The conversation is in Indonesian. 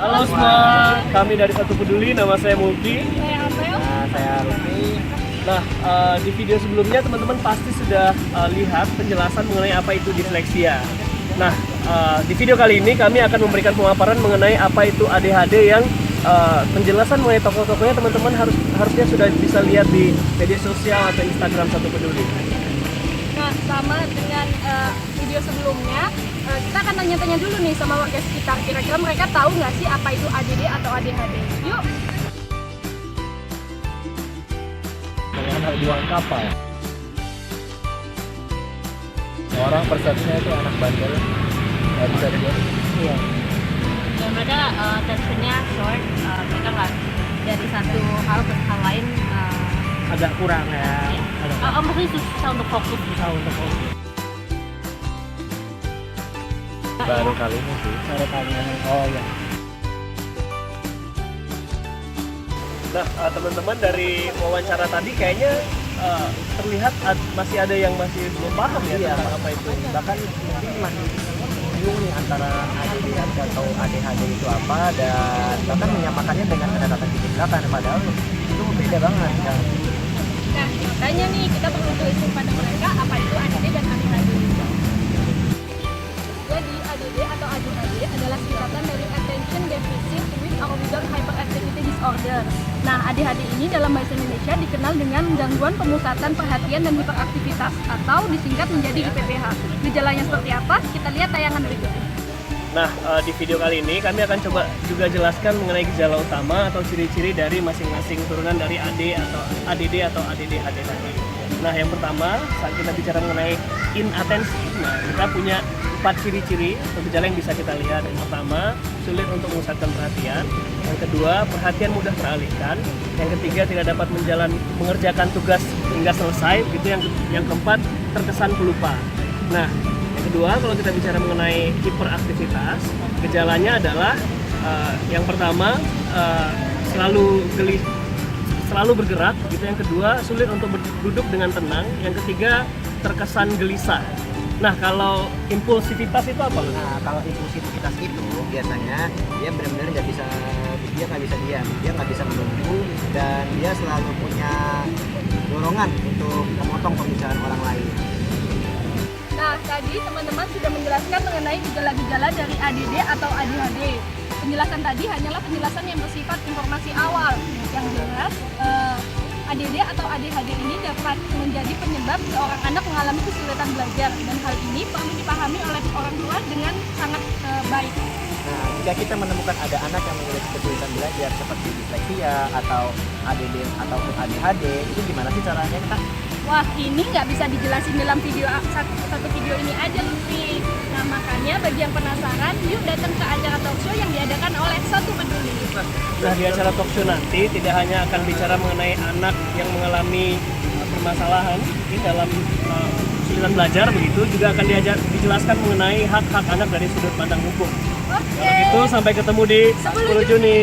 Halo semua, kami dari Satu Peduli, nama saya Mulki. Saya Rufi. Nah, di video sebelumnya teman-teman pasti sudah lihat penjelasan mengenai apa itu disleksia. Nah, di video kali ini kami akan memberikan pemaparan mengenai apa itu ADHD yang penjelasan mengenai tokoh-tokohnya teman-teman harusnya sudah bisa lihat di media sosial atau Instagram Satu Peduli. Nah, sama dengan video sebelumnya, kita akan tanya-tanya dulu nih sama warga sekitar. Kira-kira mereka tahu nggak sih apa itu ADD atau ADHD? Yuk! Anak buang kapal. Orang persepsinya itu anak bandel. Nggak bisa dia. Iya. Dan mereka tensinya short, mereka nggak dari satu hal ke hal lain. Agak kurang ya. Mungkin susah untuk fokus. Baru kali ini sih. Oh ya. Nah, teman-teman dari wawancara tadi kayaknya terlihat masih ada yang masih belum paham ya tentang apa itu. Bahkan mungkin masih bingung nih antara ADD atau ADHD itu apa, dan bahkan menyamakannya dengan kata-kata di belakang, padahal itu beda banget kan. Nah, makanya nih kita perlu jelasin pada mereka apa itu ADD dan ADHD. Jadi, ADD atau ADHD adalah singkatan dari Attention Deficit with Autism Hyperactivity Disorder. Nah, ADHD ini dalam bahasa Indonesia dikenal dengan gangguan pemusatan perhatian dan hiperaktivitas atau disingkat menjadi IPPH. Gejalanya seperti apa? Kita lihat tayangan berikut ini. Nah, di video kali ini kami akan coba juga jelaskan mengenai gejala utama atau ciri-ciri dari masing-masing turunan dari ADD atau ADHD tadi. Nah, yang pertama, saat kita bicara mengenai inattensi, nah kita punya 4 ciri-ciri atau gejala yang bisa kita lihat. Yang pertama, sulit untuk memusatkan perhatian. Yang kedua, perhatian mudah teralihkan. Yang ketiga, tidak dapat mengerjakan tugas hingga selesai. Itu yang keempat, terkesan pelupa. Nah, yang kedua, kalau kita bicara mengenai hiperaktivitas, gejalanya adalah yang pertama selalu bergerak. Gitu. Yang kedua, sulit untuk duduk dengan tenang. Yang ketiga, terkesan gelisah. Nah, kalau impulsivitas itu apa? Nah, kalau impulsivitas itu biasanya dia benar-benar nggak bisa diam, dia nggak bisa menunggu, dan dia selalu punya dorongan untuk memotong pembicaraan orang lain. Nah, tadi teman-teman sudah menjelaskan mengenai gejala-gejala dari ADD atau ADHD. Penjelasan tadi hanyalah penjelasan yang bersifat informasi awal. Yang jelas, ADD atau ADHD ini dapat menjadi penyebab seorang anak mengalami kesulitan belajar, dan hal ini perlu dipahami oleh orang tua dengan sangat baik. Nah, jika kita menemukan ada anak yang memiliki kesulitan belajar seperti disleksia atau ADD ataupun ADHD, itu gimana sih caranya, Kak? Wah, ini nggak bisa dijelasin dalam video satu video ini aja, Lutfi. Nah, makanya bagi yang penasaran, yuk datang ke acara talk show yang diadakan oleh Satu Peduli. Nah, di acara talk show nanti tidak hanya akan bicara mengenai anak yang mengalami permasalahan di dalam kesulitan belajar, begitu juga akan dijelaskan mengenai hak-hak anak dari sudut pandang hukum. Oke. Kalau gitu, sampai ketemu di 10 Juni.